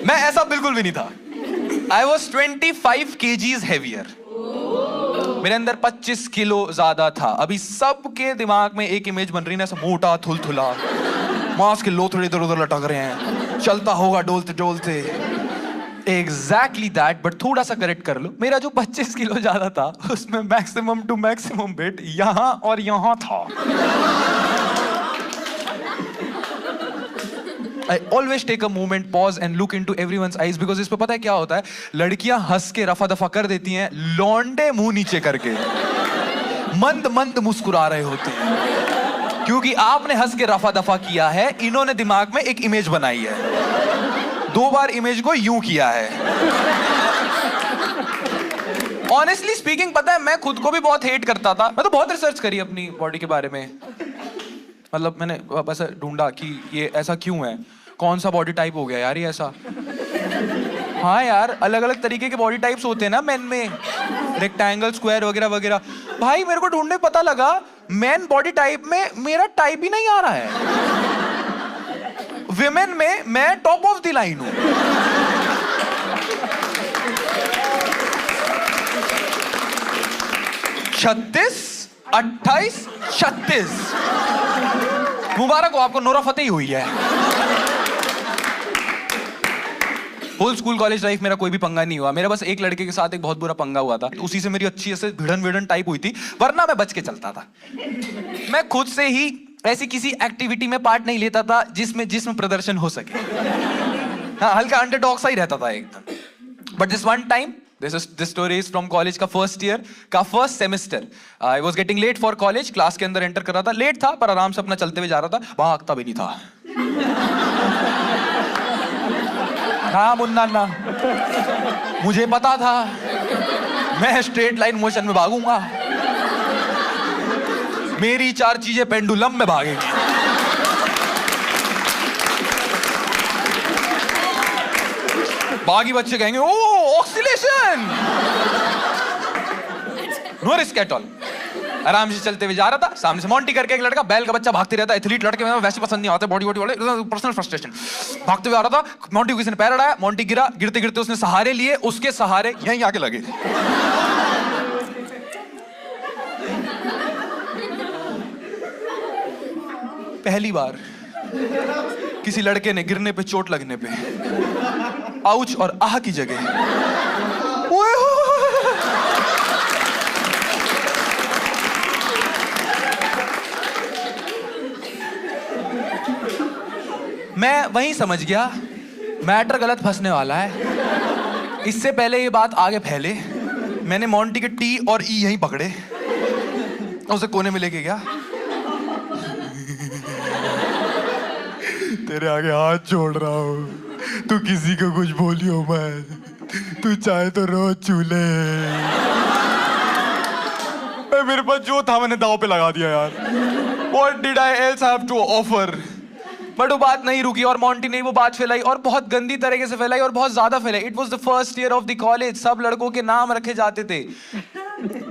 मैं ऐसा बिल्कुल भी नहीं था। I was 25 kgs heavier. मेरे अंदर 25 किलो ज्यादा था। अभी सबके दिमाग में एक इमेज बन रही है ना, ऐसा मोटा थुलथुला, मांस के लोथड़े इधर उधर लटक रहे हैं, चलता होगा डोलते डोलते। एग्जैक्टली दैट, बट थोड़ा सा करेक्ट कर लो। मेरा जो 25 किलो ज्यादा था उसमें मैक्सिमम टू मैक्सिमम वेट यहां और यहां था। I always take a moment, pause and look into everyone's eyes because इस पे पता है क्या होता है, लड़कियां हंस के रफा दफा कर देती हैं, लौंडे मुंह नीचे करके मंद मंद मुस्कुरा रहे होते हैं, क्योंकि आपने हंस के रफा दफा किया है, इन्होंने दिमाग में एक इमेज बनाई है, 2 बार इमेज को यूं किया है। ऑनेस्टली स्पीकिंग, पता है मैं खुद को भी बहुत हेट करता था। मैं तो बहुत रिसर्च करी अपनी बॉडी के बारे में, मतलब मैंने बस ढूंढा कि ये ऐसा क्यों है, कौन सा बॉडी टाइप हो गया यार ये ऐसा। हाँ यार, अलग अलग तरीके के बॉडी टाइप्स होते हैं ना मेन में, रेक्टेंगल, स्क्वायर वगैरह वगैरह। भाई मेरे को ढूंढने पता लगा मेन बॉडी टाइप में मेरा टाइप ही नहीं आ रहा है। विमेन में मैं टॉप ऑफ द लाइन हूं। छत्तीस, 28, 36। मुबारक हो आपको, नोरा फतेही हुई है। होल स्कूल कॉलेज लाइफ मेरा कोई भी पंगा नहीं हुआ। मेरा बस एक लड़के के साथ एक बहुत बुरा पंगा हुआ था, उसी से मेरी अच्छी ऐसे भिड़न विड़न टाइप हुई थी, वरना मैं बच के चलता था। मैं खुद से ही ऐसी किसी एक्टिविटी में पार्ट नहीं लेता था जिसमें प्रदर्शन हो सके। हाँ, हल्का अंडरडॉग सा ही रहता था एकदम। But this one time, this story is from college का फर्स्ट ईयर का first semester. I was getting late for college, class के अंदर एंटर कर रहा था, लेट था पर आराम से अपना चलते हुए जा रहा था, भागता भी नहीं था। हाँ मुन्ना ना, मुझे पता था मैं स्ट्रेट लाइन मोशन में भागूंगा, मेरी 4 चीजें पेंडुलम में भागेंगी। बाकी बच्चे कहेंगे ओ ऑक्सीलेशन, नो रिस्क एट ऑल। आराम से चलते हुए जा रहा था, सामने से मोंटी करके एक लड़का, बैल का बच्चा भागते रहता है, एथलीट लड़के में वैसे पसंद नहीं आते, बॉडी वाले पर्सनल फ्रस्ट्रेशन। भागते हुए आ रहा था, मोंटी को किसी ने पैर अड़ाया, मोंटी गिरा, गिरते गिरते उसने सहारे लिए, उसके सहारे यहीं आके लगे। पहली बार किसी लड़के ने गिरने पे, चोट लगने पे, आउच और आह की जगह मैं वहीं समझ गया मैटर गलत फंसने वाला है। इससे पहले ये बात आगे फैले, मैंने मोंटी के टी और ई यहीं पकड़े, उसे कोने में लेके गया, तेरे आगे हाथ जोड़ रहा हूं, तू किसी को कुछ बोलियो मत, तू चाहे तो रोज चूल्हे। मेरे पास जो था मैंने दांव पे लगा दिया यार। What did I else have to offer? But वो बात नहीं रुकी और मोंटी ने वो बात फैलाई और बहुत गंदी तरीके से फैलाई और बहुत ज्यादा फैलाई। It was the first year of the college, सब लड़कों के नाम रखे जाते थे,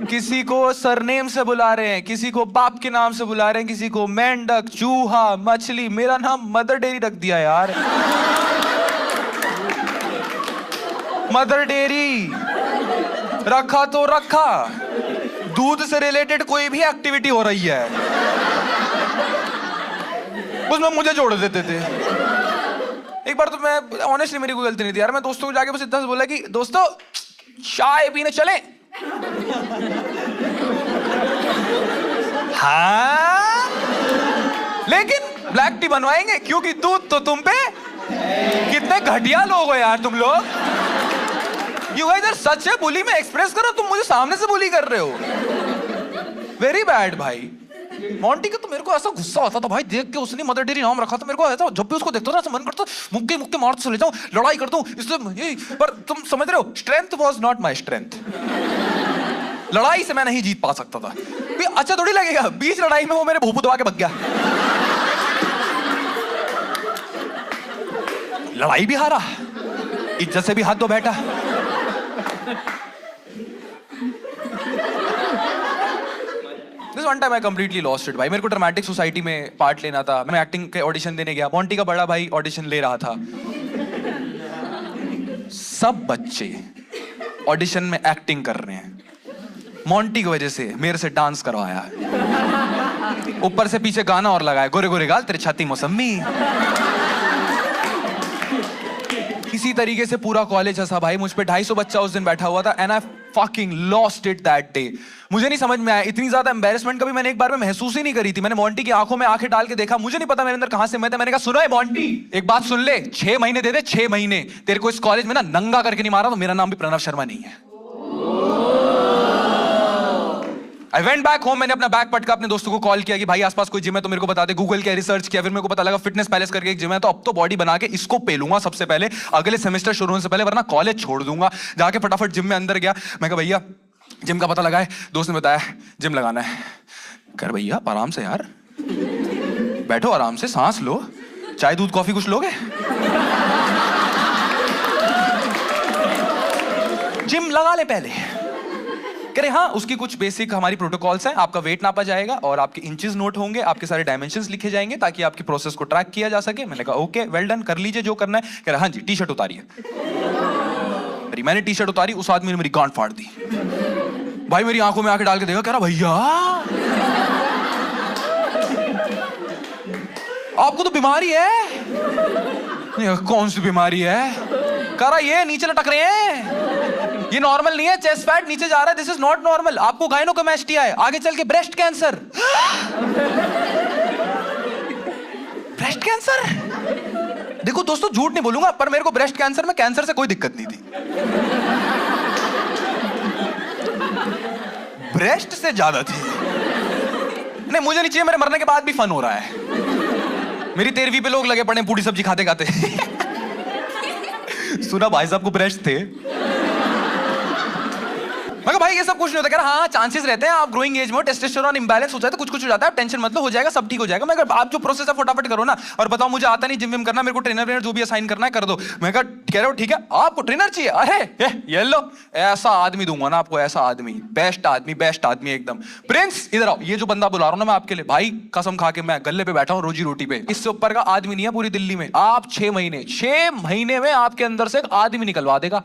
किसी को सरनेम से बुला रहे हैं, किसी को बाप के नाम से बुला रहे हैं, किसी को मेंढक, चूहा, मछली। मेरा नाम मदर डेरी रख दिया यार। मदर डेरी रखा तो रखा, दूध से रिलेटेड कोई भी एक्टिविटी हो रही है उसमें मुझे जोड़ देते थे। एक बार तो मैं ऑनेस्टली, मेरी कोई गलती नहीं थी यार, मैं दोस्तों को जाके बस इतना बोला कि दोस्तों चाय पीने चलें। हाँ, लेकिन ब्लैक टी बनवाएंगे क्योंकि दूध तो तुम पे। कितने घटिया लोग हो यार तुम लोग। यू गाइस आर सच ए बुली में एक्सप्रेस करो, तुम मुझे सामने से बुली कर रहे हो। वेरी बैड भाई। मोंटी का तो मेरे को ऐसा गुस्सा होता था भाई, देख के उसने मदर डेरी नाम रखा था, मेरे को ऐसा जब भी उसको देखता था मन करता मुक्के मुक्के मार चले जाऊं, लड़ाई कर दूं इससे। पर तुम समझ रहे हो, strength was not my strength. लड़ाई से मैं नहीं जीत पा सकता था। अच्छा थोड़ी लगेगा, बीच लड़ाई में वो मेरे भूपू दबा के भग गया, लड़ाई भी हारा, इज्जत से भी हाथ धो बैठा। This one time I completely lost it भाई। मेरे को ड्रामेटिक सोसाइटी में पार्ट लेना था, मैं एक्टिंग के ऑडिशन देने गया, मोंटी का बड़ा भाई ऑडिशन ले रहा था। सब बच्चे ऑडिशन में एक्टिंग कर रहे हैं। मोंटी की वजह से मेरे से डांस करवाया, ऊपर से पीछे गाना और लगाया, गोरे गोरे गाल तेरे छाती मौसमी। किसी तरीके से पूरा कॉलेज हंसा भाई मुझ पे। 250 बच्चा उस दिन बैठा हुआ था and I fucking lost it that day. मुझे नहीं समझ में आया, इतनी ज्यादा एम्बैरेसमेंट कभी मैंने एक बार में महसूस ही नहीं करी थी। मैंने मोंटी की आंखों में आंखें डाल के देखा, मुझे नहीं पता मेरे अंदर कहां से मैं था। मैंने कहा सुनो है मोंटी, एक बात सुन ले, 6 महीने दे दे, 6 महीने तेरे को इस कॉलेज में ना नंगा करके नहीं मारा तो मेरा नाम भी प्रणव शर्मा नहीं है। I went back home, मैंने अपना बैग पटका अपने दोस्तों को कॉल किया कि भाई आसपास कोई जिम है तो मेरे को बता दे। गूगल किया, रिसर्च किया, फिर मेरे को पता लगा फिटनेस पैलेस करके एक जिम है, तो अब तो बॉडी बना के इसको पेलूंगा सबसे पहले अगले सेमेस्टर शुरू होने से पहले, वरना कॉलेज छोड़ दूंगा। जाके फटाफट जिम में अंदर गया। मैं कहा भैया जिम का पता लगा है, दोस्त ने बताया जिम लगाना है। कर भैया आराम से यार, बैठो आराम से, सांस लो, चाय दूध कॉफी कुछ लोगे? जिम लगा ले पहले। कह रहे हाँ, उसकी कुछ बेसिक हमारी प्रोटोकॉल्स हैं, आपका वेट नापा जाएगा और आपके इंचेस नोट होंगे, आपके सारे डायमेंशंस लिखे जाएंगे ताकि आपकी प्रोसेस को ट्रैक किया जा सके। मैंने कहा ओके वेल डन, कर लीजिए जो करना है। कह रहा हाँ जी, टी शर्ट उतारिए। अरे मैंने टी शर्ट उतारी, उस आदमी ने मेरी गांड फाड़ दी भाई। मेरी आंखों में आके डाल के देखा, कह रहा भैया आपको तो बीमारी है। कौन सी बीमारी है? कह रहा ये नीचे लटक रहे हैं, ये नॉर्मल नहीं है, चेस्ट फैट नीचे जा रहा है, दिस इज नॉट नॉर्मल, आपको गायनोकोमैस्टिया है, आगे चल के ब्रेस्ट कैंसर। Breast cancer? देखो दोस्तों झूठ नहीं बोलूंगा, पर मेरे को ब्रेस्ट कैंसर में कैंसर से कोई दिक्कत नहीं थी। ब्रेस्ट से ज्यादा थी। नहीं मुझे नहीं चाहिए, मेरे मरने के बाद भी फन हो रहा है। मेरी 13वीं पे लोग लगे पड़े पूरी सब्जी खाते खाते। सुना भाई साहब को ब्रेस्ट थे। मगर भाई ये सब कुछ नहीं होता। कह रहा हाँ चांसेस रहते हैं, आप ग्रोइंग एज में टेस्टोस्टेरोन इंबैलेंस हो जाता है, कुछ हो जाता है, आप टेंशन मतलब हो जाएगा, सब ठीक हो जाएगा। मगर आप जो प्रोसेस है फटाफट करो ना, और बताओ मुझे आता नहीं जिम विम करना, मेरे को ट्रेनर जो भी असाइन करना है कर दो। मैं कह रहा हूँ ठीक है, आपको ट्रेनर चाहिए, अरे ये लो ऐसा आदमी दूंगा ना आपको, ऐसा आदमी, बेस्ट आदमी एकदम। प्रिंस इधर आओ, ये जो बंदा बुला रहा हूँ ना मैं आपके लिए, भाई कसम खा के मैं गल्ले पे बैठा हूँ रोजी रोटी पे, इससे ऊपर का आदमी नहीं है पूरी दिल्ली में। आप 6 महीने में आपके अंदर से एक आदमी निकलवा देगा।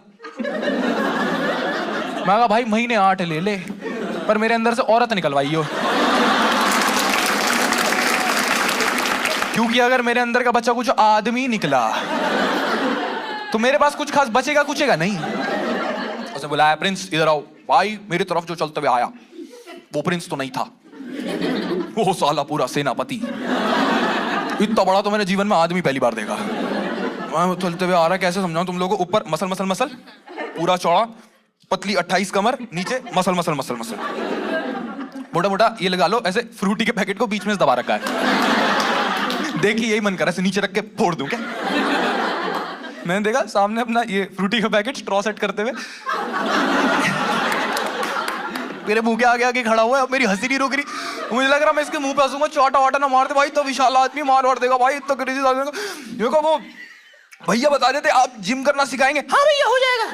मैं कहा भाई महीने 8 ले ले, पर मेरे अंदर से औरत निकलवाई हो। क्योंकि अगर मेरे अंदर का बच्चा कुछ आदमी निकला तो मेरे पास कुछ खास बचेगा कुचेगा नहीं। उसने बुलाया, प्रिंस इधर आओ। भाई मेरी तरफ जो चलते हुए आया वो प्रिंस तो नहीं था, वो साला पूरा सेनापति। इतना बड़ा तो मैंने जीवन में आदमी पहली बार देखा। मैं चलते हुए आ रहा, कैसे समझाऊं तुम लोगों को, ऊपर मसल मसल मसल, पूरा चौड़ा, पतली 28 कमर, नीचे मसल मसल मसल मसल, मोटा मोटा ये लगा लो ऐसे फ्रूटी के पैकेट को बीच में दबा रखा है। देखिए यही मन कर रहा है नीचे रख के फोड़ दूं क्या। मैंने देखा सामने अपना ये फ्रूटी का पैकेट स्ट्रॉ सेट करते हुए मेरे मुंह के आगे आगे खड़ा हुआ है, मेरी हंसी नहीं रुक रही। मुझे लग रहा मैं इसके मुंह पे हंसूंगा, चाटा वाटा ना मार दे भाई, तो विशाल आदमी मार वार देगा भाई, तो क्रेजी आदमी। देखो वो भैया बता देते आप जिम करना सिखाएंगे। हाँ भैया हो जाएगा।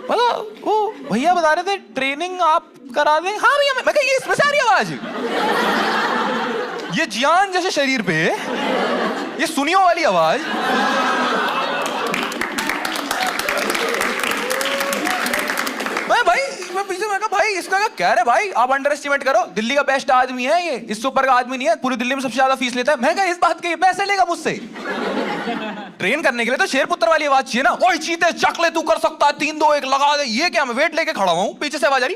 मतलब वो भैया बता रहे थे ट्रेनिंग आप करा दें। हाँ भैया, मैं कहा ये इसमें से आ रही आवाज, ये जियान जैसे शरीर पे ये सुनियो वाली आवाज। मैं पीछे मैं कहा भाई इसका क्या कह रहे भाई, आप अंडर एस्टिमेट करो, दिल्ली का बेस्ट आदमी है ये, इससे ऊपर का आदमी नहीं है, पूरी दिल्ली में सबसे ज्यादा फीस लेता है। मैं कहा इस बात के पैसे लेगा मुझसे? ट्रेन करने के लिए तो शेर पुत्र वाली आवाज चाहिए ना। ओए चीते चक ले, तू कर सकता है, 3 2 1 लगा दे। ये क्या, मैं वेट लेके खड़ा हूं, पीछे से आवाज आ रही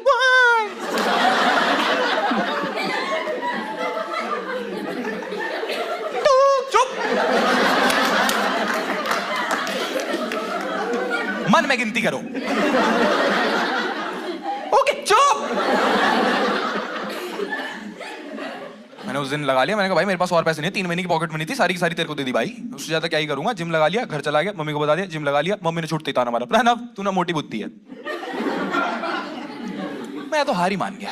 चुप, मन में गिनती करो। ओके चुप। मैंने उस दिन लगा लिया, मैंने कहा भाई मेरे पास और पैसे नहीं, 3 महीने की पॉकेट मनी थी, सारी की सारी तेरे को दे दी भाई, उससे ज्यादा क्या ही करूंगा। जिम लगा लिया, घर चला गया, मम्मी को बता दिया जिम लगा लिया। मम्मी ने छूटते ही ताना मारा, प्रणव तू ना मोटी बुद्धि है। मैं तो हार ही मान गया।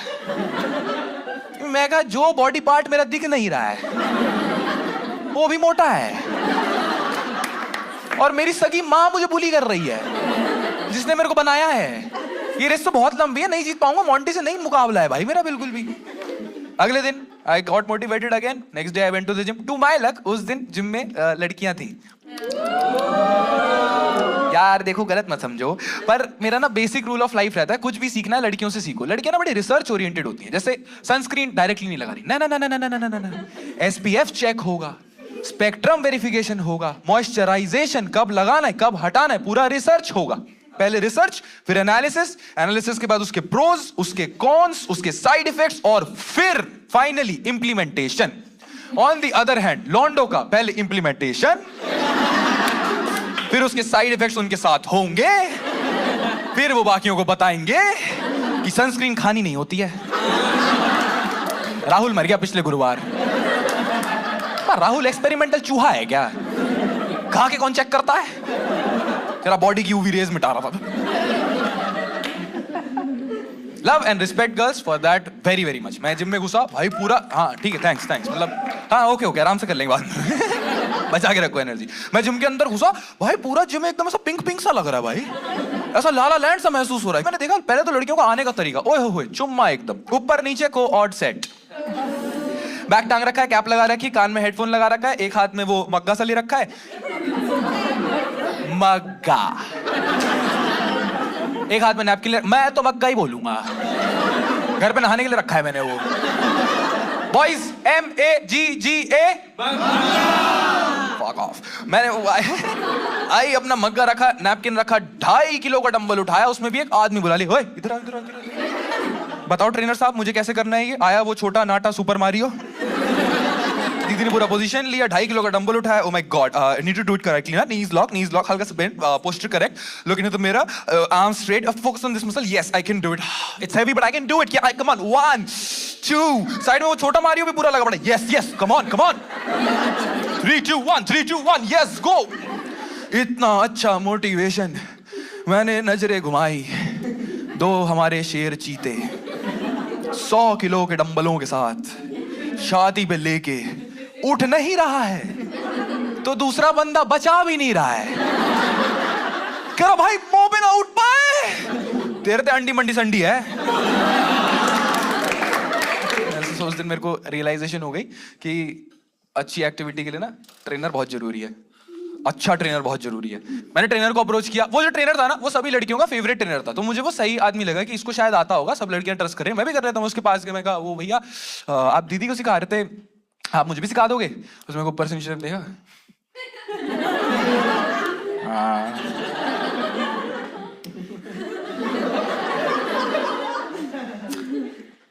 मैं कहा जो बॉडी पार्ट मेरा दिख नहीं रहा है वो भी मोटा है, और मेरी सगी माँ मुझे बुली कर रही है जिसने मेरे को बनाया है। ये रेस तो बहुत लंबी है, नहीं जीत पाऊंगा, मोंटी से नहीं मुकाबला है भाई मेरा बिल्कुल भी। अगले दिन I got motivated again, next day I went to the gym. To my luck उस दिन जिम में लड़कियां थी। यार देखो गलत मत समझो, पर मेरा ना बेसिक रूल ऑफ लाइफ रहता है, कुछ भी सीखना है लड़कियों से सीखो। लड़कियां ना बड़ी रिसर्च ओरिएंटेड होती हैं। जैसे सनस्क्रीन डायरेक्टली नहीं लगा रही, ना ना ना ना ना ना ना ना, एसपीएफ चेक होगा, स्पेक्ट्रम वेरिफिकेशन होगा, मॉइस्चराइजेशन कब लगाना है कब हटाना है, पूरा रिसर्च होगा। पहले रिसर्च, फिर एनालिसिस, एनालिसिस के बाद उसके प्रोज, उसके कॉन्स, उसके साइड इफेक्ट्स, और फिर finally implementation. On the other hand लॉन्डो का पहले इंप्लीमेंटेशन, फिर उसके साइड इफेक्ट्स उनके साथ होंगे, फिर वो बाकियों को बताएंगे कि सनस्क्रीन खानी नहीं होती है। राहुल मर गया पिछले गुरुवार। राहुल एक्सपेरिमेंटल चूहा है क्या? खा के कौन चेक करता है? तेरा बॉडी की यूवी रेज मिटा रहा था। Love and respect girls for that very very much. मैं जिम में घुसा भाई पूरा, हाँ ठीक है थैंक्स थैंक्स, मतलब हाँ ओके ओके आराम से कर लेंगे बाद में। बचा के रखो एनर्जी। मैं जिम के अंदर घुसा भाई, पूरा जिम एकदम ऐसा पिंक पिंक सा लग रहा है भाई, ऐसा लाला लैंड सा महसूस हो रहा है। मैंने देखा पहले तो लड़कियों का आने का तरीका, ओए होए चुम्मा एकदम ऊपर नीचे को ऑड सेट, बैग टांग रखा है, कैप लगा रखी, कान में हेडफोन लगा रखा है, एक हाथ में वो मग्गा सा ले रखा है, मग्गा, एक हाथ में नैपकिन ले, मैं तो मग्गा ही बोलूंगा, घर पे नहाने के लिए रखा है मैंने वो। Boys MAGGA, fuck off. मैंने वो आई अपना मग्गा रखा, नैपकिन रखा, 2.5 किलो का डंबल उठाया, उसमें भी एक आदमी बुला लिया, ओए इधर आ इधर आ, बताओ ट्रेनर साहब मुझे कैसे करना है ये। आया वो छोटा नाटा सुपर मारियो, दीदी ने पूरा पोजीशन लिया, 2.5 किलो का डंबल उठाया। Oh my god, need to do it correctly ना, नीज लॉक, हल्का सा bend, posture correct, look into the mirror, arm straight, focus on this muscle, yes I can do it, it's heavy but I can do it, come on, 1 2, side में वो छोटा Mario भी पूरा लगा पड़ा, yes yes come on 3 2 1 yes go. इतना अच्छा motivation. मैंने नजरें घुमाई, 2 हमारे शेर चीते 100 किलो के डंबलों के साथ शादी पे लेके उठ नहीं रहा है तो दूसरा बंदा बचा भी नहीं रहा है। कह रहा भाई मुंह पे ना उठ पाए, तेरे ते अंडी मंडी संडी है। उस दिन मेरे को रियलाइजेशन हो गई कि अच्छी एक्टिविटी के लिए ना ट्रेनर बहुत जरूरी है, अच्छा ट्रेनर बहुत जरूरी है। मैंने ट्रेनर को अप्रोच किया, वो जो ट्रेनर था ना वो सभी लड़कियों का फेवरेट ट्रेनर था, तो मुझे वो सही आदमी लगा कि इसको शायद आता होगा, सब लड़कियां ट्रस्ट करें। मैं भी कर रहा था, मैं उसके पास गया, मैं कहा वो भैया आप दीदी को सिखा रहे थे, आप मुझे भी सिखा दोगे? उसमें को ऊपर से नीचे देखा, हाँ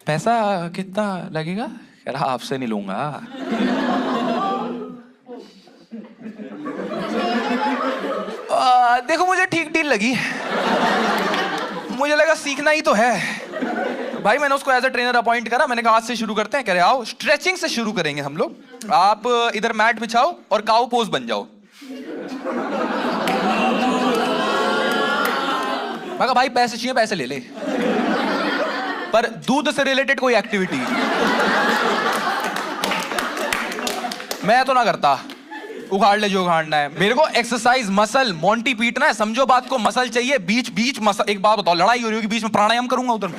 पैसा कितना लगेगा? कह रहा आपसे नहीं लूंगा। देखो मुझे ठीक डील लगी, मुझे लगा सीखना ही तो है भाई। मैंने उसको एज अ ट्रेनर अपॉइंट करा, मैंने कहा आज से शुरू करते हैं। कह रहे आओ स्ट्रेचिंग से शुरू करेंगे हम लोग, आप इधर मैट बिछाओ और काऊ पोज बन जाओ। मैं कहा भाई पैसे चाहिए पैसे ले ले, पर दूध से रिलेटेड कोई एक्टिविटी मैं तो ना करता, उखाड़ ले जो उखाड़ना है। मेरे को एक्सरसाइज मसल मोंटी पीटना है, समझो बात को, मसल चाहिए बीच बीच मसल। एक बात बताओ, लड़ाई हो रही होगी बीच में प्राणायाम करूंगा उधर में?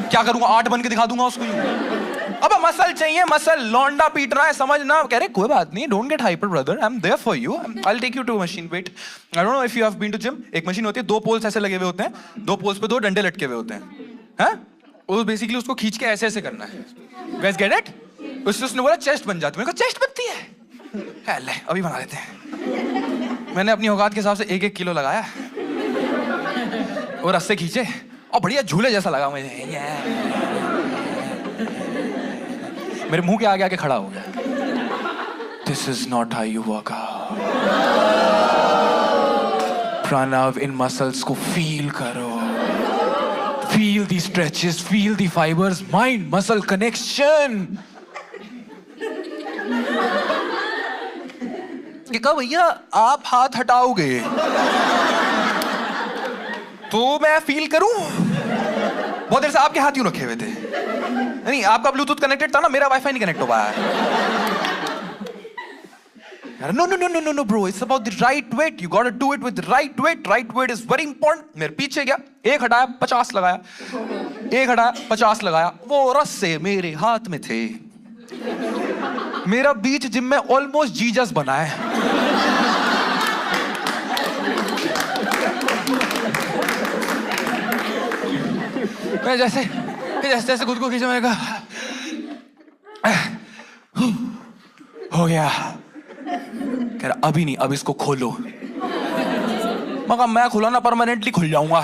क्या करूंगा? 8 बन के दिखा दूंगा उसको। अब मसल चाहिए, मसल लौंडा पीटना है, समझना। कह रहे कोई बात नहीं, don't get hyper brother, I am there for you, I will take you to machine. Wait, I don't know if you have been to gym. एक मशीन होती है, 2 पोल्स ऐसे लगे हुए होते हैं, 2 पोल्स पे 2 डंडे लटके हुए होते हैं, वो बेसिकली उसको खींच के ऐसे ऐसे करना है। Guys get it? उसने बोला चेस्ट बन जाती है। मेरे को चेस्ट बनती है, ले अभी बना लेते हैं। मैंने अपनी औकात के हिसाब से 1-1 किलो लगाया और रस्से खींचे और बढ़िया झूले जैसा लगा मुझे। मेरे मुंह के आगे आके खड़ा हो गया। This is not how you work out. Pranav, इन मसल्स को फील करो, feel the stretches, feel the fibres, mind muscle connection. कि कहा भैया आप हाथ हटाओगे तो मैं फील करूं? बहुत देर से आपके हाथ क्यों रखे हुए थे? नहीं, आपका ब्लूटूथ कनेक्टेड था ना, मेरा वाईफाई नहीं कनेक्ट हो पाया। No, no, no, no, no, no, bro. It's about the right weight. You gotta do it with the right weight. Right weight is very important. मेरे पीछे गया, एक हटाया 50 लगाया, एक हटाया 50 लगाया, वो रस्से मेरे हाथ में थे। मेरा बीच जिम में ऑलमोस्ट जीजस बना है। मैं जैसे जैसे खुद को खींचा, मैंने कहा हो गया। कह रहा अभी नहीं, अब इसको खोलो। मैं खुला ना परमानेंटली खुल जाऊंगा।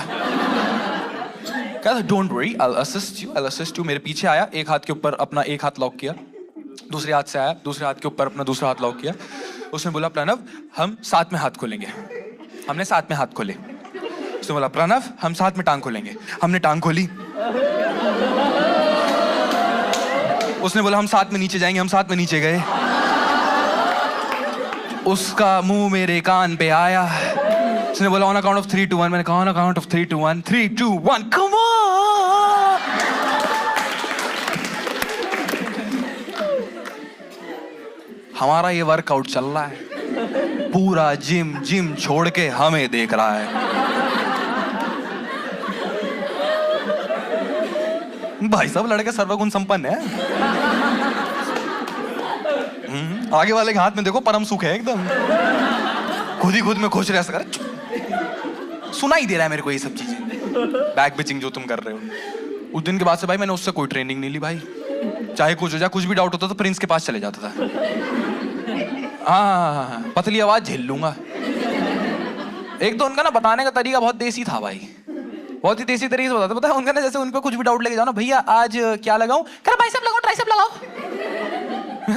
कहता don't worry, I will assist you. मेरे पीछे आया, एक हाथ के ऊपर अपना एक हाथ लॉक किया, दूसरे हाथ से आया, दूसरे हाथ के ऊपर अपना दूसरा हाथ लॉक किया। उसने बोला प्रणव हम साथ में हाथ खोलेंगे। हमने साथ में हाथ खोले। उसने बोला प्रणव हम साथ में टांग खोलेंगे। हमने टांग खोली। उसने बोला हम साथ में नीचे जाएंगे। हम साथ में नीचे गए। उसका मुंह मेरे कान पे आया। उसने बोला ऑन अकाउंट ऑफ 3 2 1। मैंने कहा on account of 3 2 1 3 2 1 come on. हमारा ये वर्कआउट चल रहा है, पूरा जिम छोड़ के हमें देख रहा है। भाई साहब लड़के सर्वगुण संपन्न है। आगे वाले के हाथ में देखो परम सुख है एकदम, खुद ही खुद में खुश रह सक। सुनाई दे रहा है मेरे को ये सब चीजें, बैक बिचिंग जो तुम कर रहे हो। उस दिन के बाद से भाई मैंने उससे कोई ट्रेनिंग नहीं ली भाई। चाहे कुछ हो जाए, कुछ भी डाउट होता तो प्रिंस के पास चले जाता था। हाँ, पतली आवाज झेल लूंगा। एक तो उनका ना बताने का तरीका बहुत देसी था भाई, बहुत ही देसी तरीके से बताते। पता है उनका ना, जैसे उन पे कुछ भी डाउट लेके जाओ ना, भैया आज क्या लगाऊं? कह रहा बाइसेप लगाओ, ट्राइसेप लगाओ।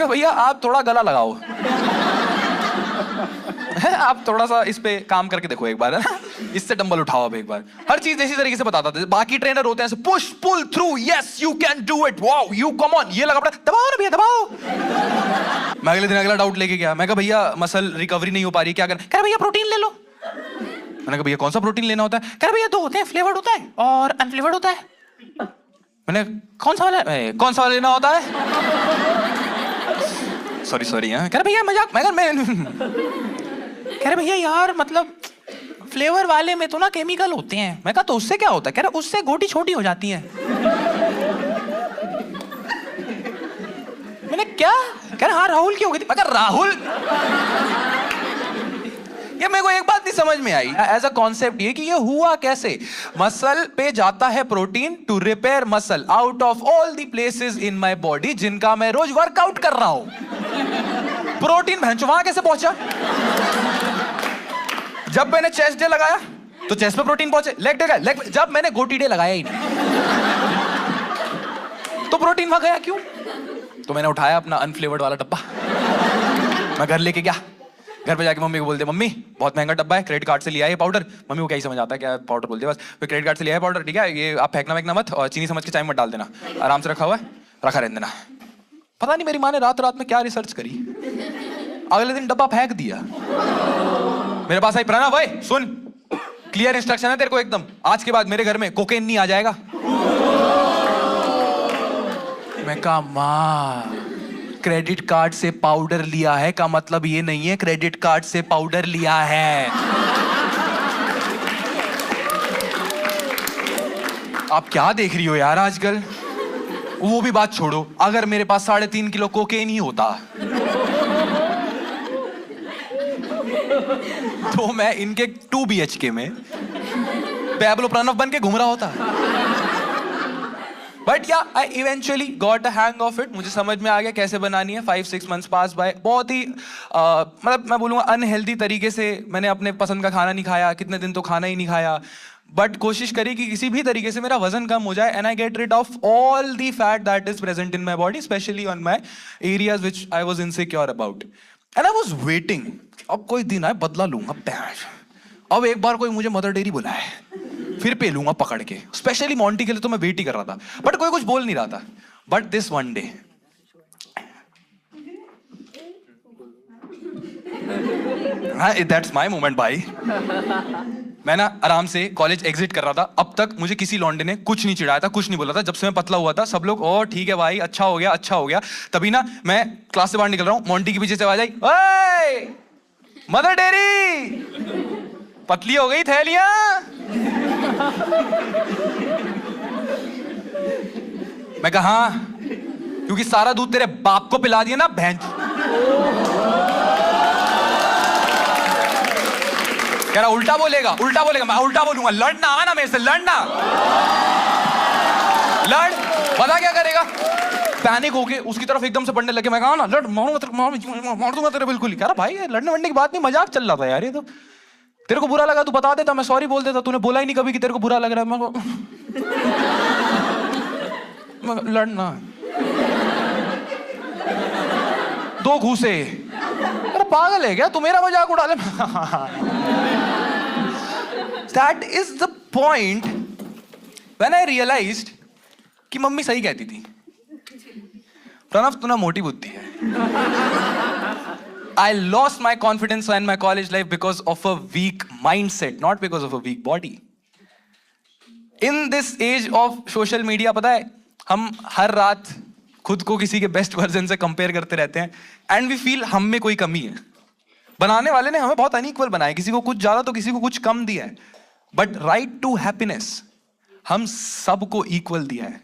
भैया आप थोड़ा गला लगाओ। आप थोड़ा सा इस पे काम करके देखो एक बार, है ना, इससे डंबल उठाओ अब एक बार। हर चीज इसी तरीके से बताता था। बाकी ट्रेनर होते हैं push pull through, yes you can do it, wow you come on, ये लगा पड़ा, दबाओ ना भैया दबाओ। मैं अगले दिन अगला डाउट लेके गया। मैं कहा भैया मसल रिकवरी नहीं हो पा रही, क्या करें? कह रहा भैया प्रोटीन ले लो। मैंने कहा भैया कौन सा प्रोटीन लेना होता है? कह रहा भैया दो होते हैं, फ्लेवर्ड होता है और अनफ्लेवर्ड होता है। मैंने कौन सा वाला लेना होता है? सॉरी कह रहा भैया मजाक। मैं कह रहा भैया यार मतलब फ्लेवर वाले में तो ना केमिकल होते हैं। मैं कहा तो उससे क्या होता है? कह रहा उससे गोटी छोटी हो जाती है। मैंने क्या? कह रहा हाँ राहुल की हो गई थी। मैं कहा राहुल, ये मेरे को एक बात नहीं समझ में आई एज अ कॉन्सेप्ट, ये कि ये हुआ कैसे? मसल पे जाता है protein to repair muscle out of all the places in my body जिनका मैं रोज वर्कआउट कर रहा हूं। प्रोटीन भैंचो वहां कैसे पहुंचा? जब मैंने चेस्ट डे लगाया तो चेस्ट पे प्रोटीन पहुंचे, लेग डे गया लेग, जब मैंने गोटी डे लगाया ही नहीं तो प्रोटीन वहां गया क्यों? तो मैंने उठाया अपना अनफ्लेवर्ड वाला डब्बा, मैं घर लेके गया। घर पे जाके मम्मी को बोलते मम्मी बहुत महंगा डब्बा है, क्रेडिट कार्ड से लिया है पाउडर। मम्मी को क्या ही समझ आता है, क्या पाउडर बोलते बस, फिर क्रेडिट कार्ड से लिया है पाउडर, ठीक है ये आप फेंकना वेंकना मत और चीनी समझ के चाय मत डाल देना, आराम से रखा हुआ है, रखा रहने देना। पता नहीं मेरी माँ ने रात में क्या रिसर्च करी, अगले दिन डब्बा फेंक दिया। मेरे पास आई, प्रणव भाई सुन, क्लियर इंस्ट्रक्शन है तेरे को एकदम, आज के बाद मेरे घर में कोकेन नहीं आ जाएगा। मैं कहा माँ क्रेडिट कार्ड से पाउडर लिया है का मतलब ये नहीं है क्रेडिट कार्ड से पाउडर लिया है। आप क्या देख रही हो यार आजकल? वो भी बात छोड़ो, अगर मेरे पास 3.5 किलो कोकेन ही होता तो मैं इनके 2 BHK में पैब्लो प्रणव बन के घूम रहा होता। बट या आई eventually got a hang of it, मुझे समझ में आ गया कैसे बनानी है। 5-6 मंथ्स पास बाय, बहुत ही मतलब मैं बोलूँगा अनहेल्दी तरीके से मैंने अपने पसंद का खाना नहीं खाया, कितने दिन तो खाना ही नहीं खाया, बट कोशिश करी कि किसी भी तरीके से मेरा वजन कम हो जाए and I get rid of all the fat that is present in my body, specially on my areas which I was insecure about. And I was waiting, अब कोई दिन आए बदला लूंगा। अब एक बार कोई मुझे मदर डेयरी बुलाए, फिर पे लूंगा पकड़ के, स्पेशली मॉन्टी के लिए तो मैं वेट ही कर रहा था, बट कोई कुछ बोल नहीं रहा था। But this one day that's my moment भाई। मैं ना आराम से कॉलेज एग्जिट कर रहा था, अब तक मुझे किसी लौंडे ने कुछ नहीं चिढ़ाया था, कुछ नहीं बोला था। जब से मैं पतला हुआ था सब लोग ओ ठीक है भाई, अच्छा हो गया, अच्छा हो गया। तभी ना मैं क्लास से बाहर निकल रहा हूँ, मोंटी के पीछे से आवाज आई, ओए मदर डेरी पतली हो गई थैलियां। मैं कहा हाँ, क्योंकि सारा दूध तेरे बाप को पिला दिया ना भैंस। कह रहा उल्टा बोलेगा, उल्टा बोलेगा। मैं उल्टा बोलूंगा, लड़ना आना मेरे से, लड़ना लड़। पता क्या करेगा, पैनिक होके उसकी तरफ एकदम से बढ़ने लगे। मैं कहा ना लड़, मार दूंगा तेरे बिल्कुल ही। कह रहा भाई लड़ने वड़ने की बात नहीं, मजाक चल रहा था यार ये तो। तेरे को बुरा लगा तू बता देता, मैं सॉरी बोल देता। तूने बोला ही नहीं कभी कि तेरे को बुरा लग रहा है। मैं लड़ना दो घूसे। अरे पागल है क्या तू, मेरा मजाक उड़ा ले। That is the point when I realized कि मम्मी सही कहती थी, प्रणव तू ना मोटी बुद्धि है। I lost my confidence in my college life because of a weak mindset, not because of a weak body. In this age of social media, पता है हम हर रात खुद को किसी के बेस्ट वर्जन से कंपेयर करते रहते हैं एंड वी फील हम में कोई कमी है। बनाने वाले ने हमें बहुत अनइक्वल बनाया, किसी को कुछ ज्यादा तो किसी को कुछ कम दिया है। बट राइट टू हैप्पीनेस हम सबको इक्वल दिया है।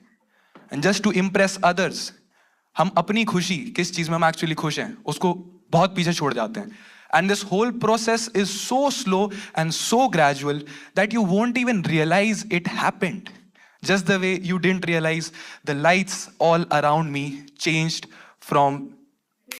And just to impress others हम अपनी खुशी, किस चीज में हम एक्चुअली खुश हैं, उसको बहुत पीछे छोड़ जाते हैं। And this whole process is so slow and so gradual that you won't even realise it happened, just the way you didn't realize the lights all around me changed from